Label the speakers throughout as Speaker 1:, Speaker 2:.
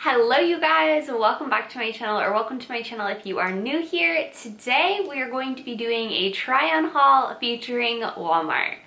Speaker 1: Hello you guys, welcome back to my channel, or welcome to my channel if you are new here. Today we are going to be doing a try on haul featuring Walmart.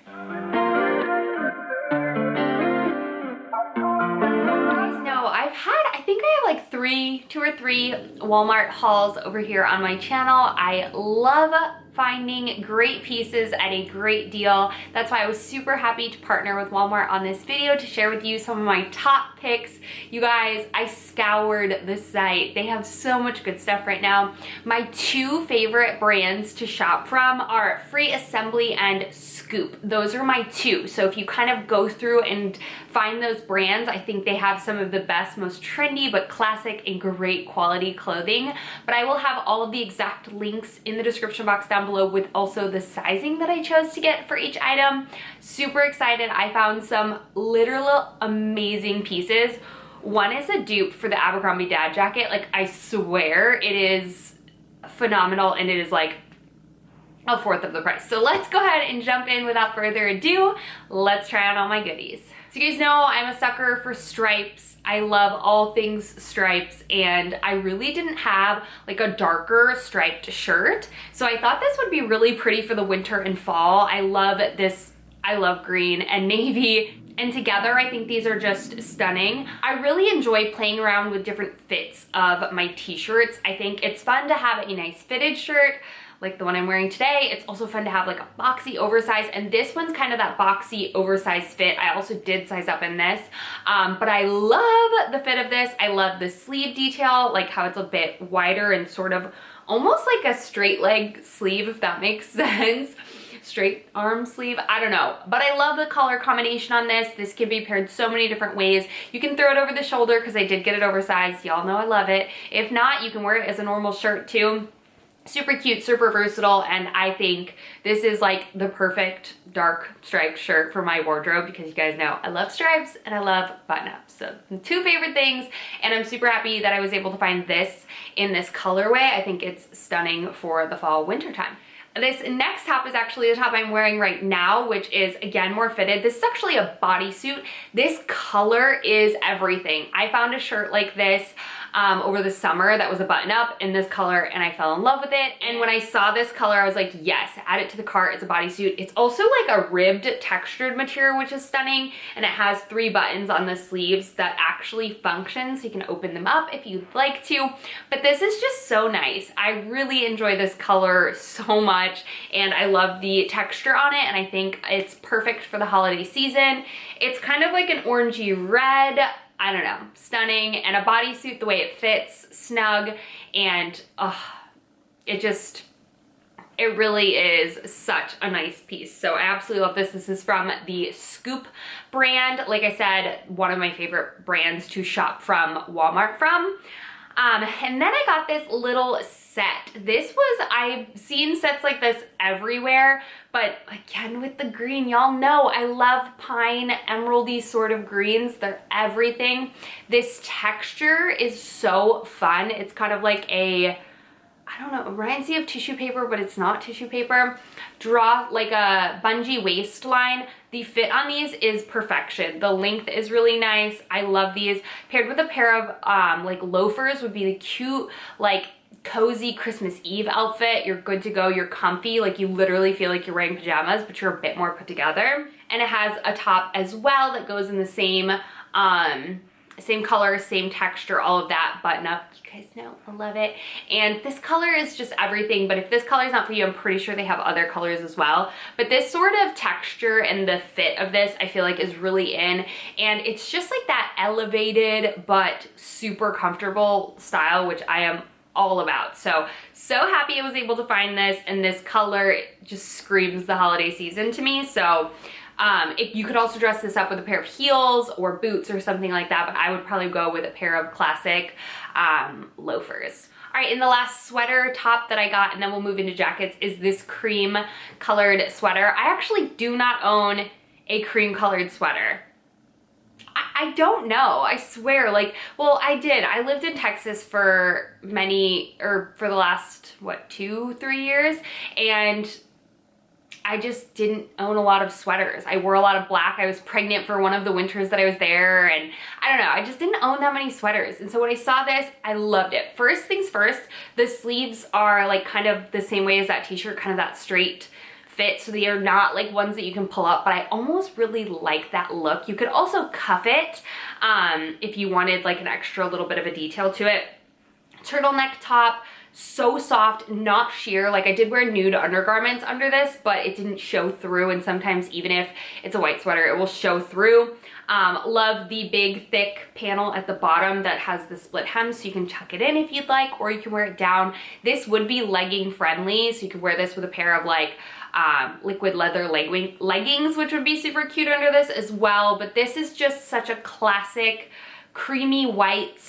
Speaker 1: I think I have like two or three Walmart hauls over here on my channel. I love finding great pieces at a great deal. That's why I was super happy to partner with Walmart on this video to share with you some of my top picks. You guys, I scoured the site. They have so much good stuff right now. My two favorite brands to shop from are Free Assembly and Scoop. Those are my two. So if you kind of go through and find those brands, I think they have some of the best, most trendy, but classic and great quality clothing. But I will have all of the exact links in the description box down below with also the sizing that I chose to get for each item. Super excited. I found some literal amazing pieces. One is a dupe for the Abercrombie dad jacket. Like, I swear it is phenomenal, and it is like a fourth of the price. So let's go ahead and jump in without further ado. Let's try on all my goodies. So you guys know I'm a sucker for stripes. I love all things stripes, and I really didn't have like a darker striped shirt. So I thought this would be really pretty for the winter and fall. I love this. I love green and navy. And together, I think these are just stunning. I really enjoy playing around with different fits of my t-shirts. I think it's fun to have a nice fitted shirt, like the one I'm wearing today. It's also fun to have like a boxy oversize, and this one's kind of that boxy oversized fit. I also did size up in this, but I love the fit of this. I love the sleeve detail, like how it's a bit wider and sort of almost like a straight leg sleeve, if that makes sense. Straight arm sleeve, I don't know, but I love the color combination on this. This can be paired so many different ways. You can throw it over the shoulder because I did get it oversized. Y'all know I love it. If not, you can wear it as a normal shirt too. Super cute, super versatile, and I think this is like the perfect dark striped shirt for my wardrobe because you guys know I love stripes and I love button-ups. So two favorite things, and I'm super happy that I was able to find this in this colorway. I think it's stunning for the fall winter time. This next top is actually the top I'm wearing right now, which is again more fitted. This is actually a bodysuit. This color is everything. I found a shirt like this over the summer that was a button up in this color, and I fell in love with it. And when I saw this color, I was like, yes, add it to the cart. It's a bodysuit. It's also like a ribbed textured material, which is stunning. And it has 3 buttons on the sleeves that actually function, so you can open them up if you'd like to. But this is just so nice. I really enjoy this color so much, and I love the texture on it, and I think it's perfect for the holiday season. It's kind of like an orangey red. I don't know, stunning, and a bodysuit, the way it fits, snug, and it really is such a nice piece. So I absolutely love this. This is from the Scoop brand. Like I said, one of my favorite brands to shop from Walmart from. And then I got this little set. I've seen sets like this everywhere, but again, with the green, y'all know I love pine, emeraldy sort of greens. They're everything. This texture is so fun. It's kind of like I don't know, it reminds me of tissue paper, but it's not tissue paper. Draw like a bungee waistline. The fit on these is perfection. The length is really nice. I love these. Paired with a pair of like loafers would be the cute, like cozy Christmas Eve outfit. You're good to go. You're comfy. Like, you literally feel like you're wearing pajamas, but you're a bit more put together. And it has a top as well that goes in the same color, same texture, all of that button up. You guys know I love it. And this color is just everything, but if this color is not for you, I'm pretty sure they have other colors as well. But this sort of texture and the fit of this, I feel like, is really in, and it's just like that elevated but super comfortable style, which I am all about. So happy I was able to find this, and this color just screams the holiday season to me. So you could also dress this up with a pair of heels or boots or something like that, but I would probably go with a pair of classic loafers. All right, and the last sweater top that I got, and then we'll move into jackets, is this cream colored sweater. I actually do not own a cream colored sweater. I don't know, I swear, like, well, I did. I lived in Texas for the last, what, 2-3 years, and I just didn't own a lot of sweaters. I wore a lot of black. I was pregnant for one of the winters that I was there, and I don't know, I just didn't own that many sweaters. And so when I saw this, I loved it. First things first, the sleeves are like kind of the same way as that t-shirt, kind of that straight fit, so they are not like ones that you can pull up, but I almost really like that look. You could also cuff it if you wanted like an extra little bit of a detail to it. Turtleneck top, so soft, not sheer. Like I did wear nude undergarments under this, but it didn't show through, and sometimes even if it's a white sweater, it will show through. Love the big thick panel at the bottom that has the split hem, so you can tuck it in if you'd like, or you can wear it down. This would be legging friendly, so you could wear this with a pair of like liquid leather leggings, which would be super cute under this as well. But this is just such a classic creamy white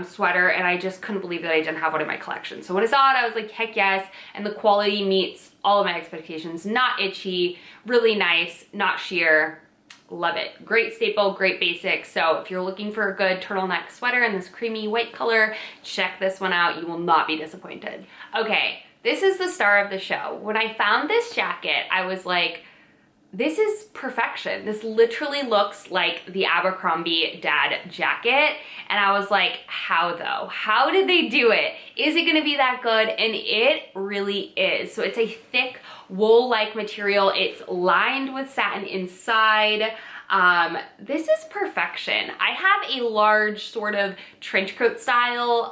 Speaker 1: sweater, and I just couldn't believe that I didn't have one in my collection. So when I saw it, I was like, heck yes, and the quality meets all of my expectations. Not itchy, really nice, not sheer. Love it. Great staple, great basic. So if you're looking for a good turtleneck sweater in this creamy white color, check this one out. You will not be disappointed. Okay, this is the star of the show. When I found this jacket, I was like, this is perfection. This literally looks like the Abercrombie dad jacket. And I was like, how though? How did they do it? Is it gonna be that good? And it really is. So it's a thick wool-like material. It's lined with satin inside. This is perfection. I have a large sort of trench coat style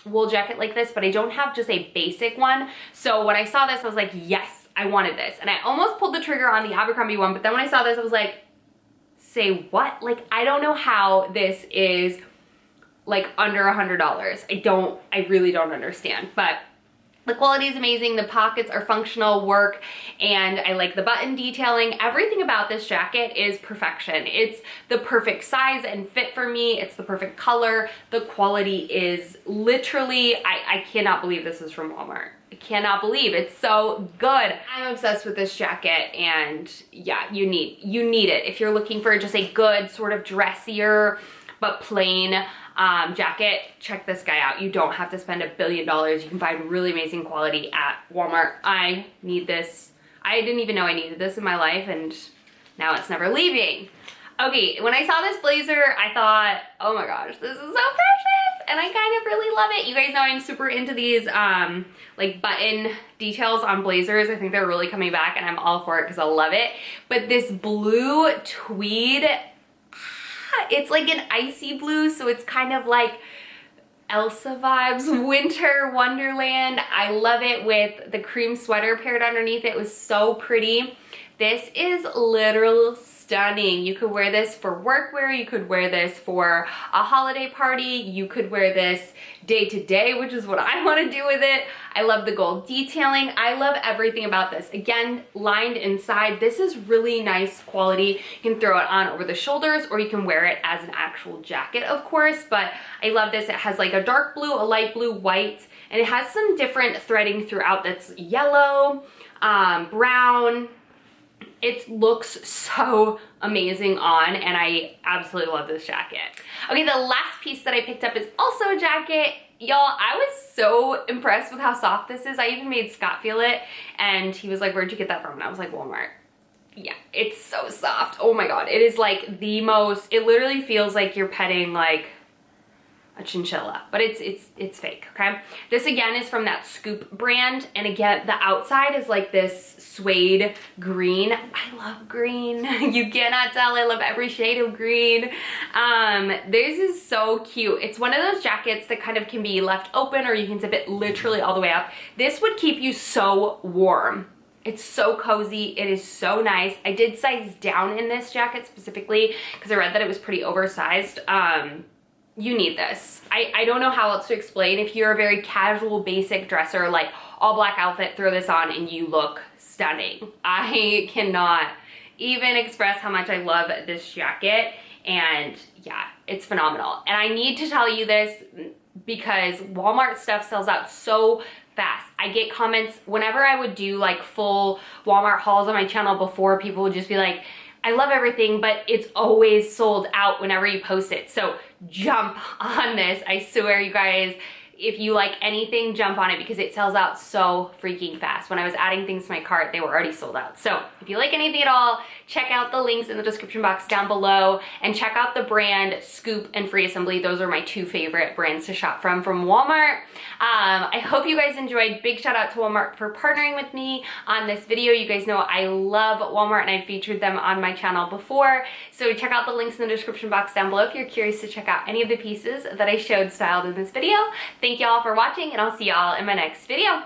Speaker 1: wool jacket like this, but I don't have just a basic one. So when I saw this, I was like, yes, I wanted this. And I almost pulled the trigger on the Abercrombie one, but then when I saw this, I was like, say what? Like, I don't know how this is like under $100. I really don't understand, but the quality is amazing. The pockets are functional, work, and I like the button detailing. Everything about this jacket is perfection. It's the perfect size and fit for me. It's the perfect color. The quality is literally, I cannot believe this is from Walmart. I cannot believe it's so good. I'm obsessed with this jacket, and yeah, you need it. If you're looking for just a good sort of dressier but plain jacket, check this guy out. You don't have to spend $1 billion. You can find really amazing quality at Walmart. I need this. I didn't even know I needed this in my life, and now it's never leaving. Okay, when I saw this blazer, I thought, oh my gosh, this is so precious, and I kind of really love it. You guys know I'm super into these like button details on blazers. I think they're really coming back, and I'm all for it because I love it. But this blue tweed, it's like an icy blue, so it's kind of like Elsa vibes, winter wonderland. I love it with the cream sweater paired underneath. It was so pretty. This is literal stunning. You could wear this for workwear. You could wear this for a holiday party. You could wear this day to day, which is what I want to do with it. I love the gold detailing. I love everything about this. Again, lined inside. This is really nice quality. You can throw it on over the shoulders, or you can wear it as an actual jacket, of course, but I love this. It has like a dark blue, a light blue, white, and it has some different threading throughout that's yellow, brown. It looks so amazing on, and I absolutely love this jacket. Okay, the last piece that I picked up is also a jacket. Y'all, I was so impressed with how soft this is. I even made Scott feel it, and he was like, where'd you get that from? And I was like, Walmart. Yeah, it's so soft. Oh my God, it is like the most, it literally feels like you're petting like a chinchilla, but it's fake, okay? This again is from that Scoop brand, and again, the outside is like this suede green. I love green. You cannot tell, I love every shade of green. This is so cute. It's one of those jackets that kind of can be left open, or you can zip it literally all the way up. This would keep you so warm. It's so cozy. It is so nice. I did size down in this jacket specifically because I read that it was pretty oversized. You need this. I don't know how else to explain. If you're a very casual, basic dresser, like all black outfit, throw this on and you look stunning. I cannot even express how much I love this jacket, and yeah, it's phenomenal. And I need to tell you this because Walmart stuff sells out so fast. I get comments whenever I would do like full Walmart hauls on my channel before. People would just be like, I love everything, but it's always sold out whenever you post it. So jump on this. I swear, you guys, if you like anything, jump on it because it sells out so freaking fast. When I was adding things to my cart, they were already sold out. So if you like anything at all, check out the links in the description box down below and check out the brand Scoop and Free Assembly. Those are my two favorite brands to shop from Walmart. I hope you guys enjoyed. Big shout out to Walmart for partnering with me on this video. You guys know I love Walmart and I've featured them on my channel before. So check out the links in the description box down below if you're curious to check out any of the pieces that I showed styled in this video. Thank you all for watching and I'll see y'all in my next video.